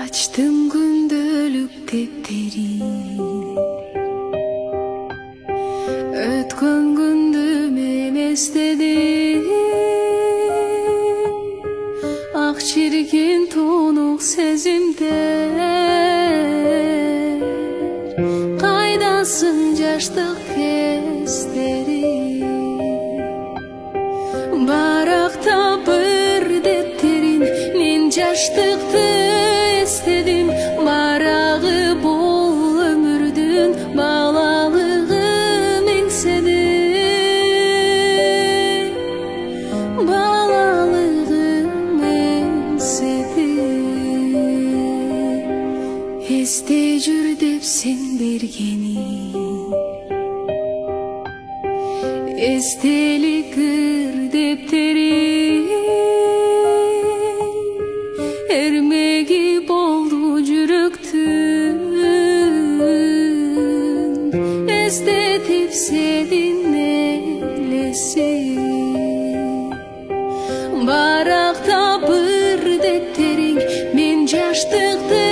Açtım gündölük defteri, ötkön gündü men esledim. Ak çirkin tonuk sezimder, kaydasın yaşlık kesteri. Barakta bir defterin, men yaşlıktı istedim. Barağı bol ömürdün balalığım ensedim. Balalığım ensedim. Esте жүр деп сен бергенің, естелік дептерің, эрмеги болду жүрөктүн, эстетип сенин элесин. Баракта бир дептериң, мен жаштыкты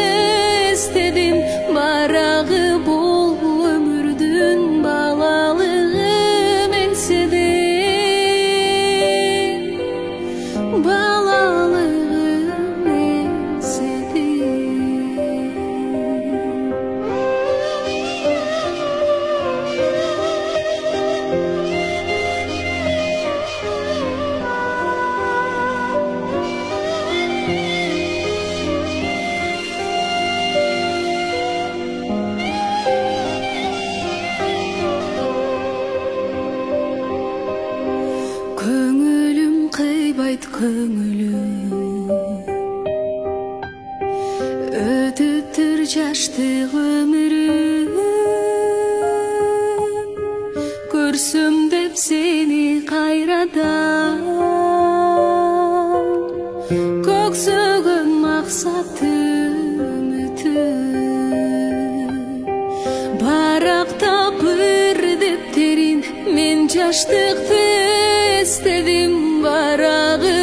эстедим. Барагы бол өмүрдүн балалыгым энседим. Балалыгым энседим. Көңүлүм кыйбайт көңүлүм, өтүптүр жаштык өмүрүм. Көрсөм деп сени кайрадан, көксөгөн максат үмүтүм. Баракта бир дептерин, мен жаштыкты эстедим. Барагы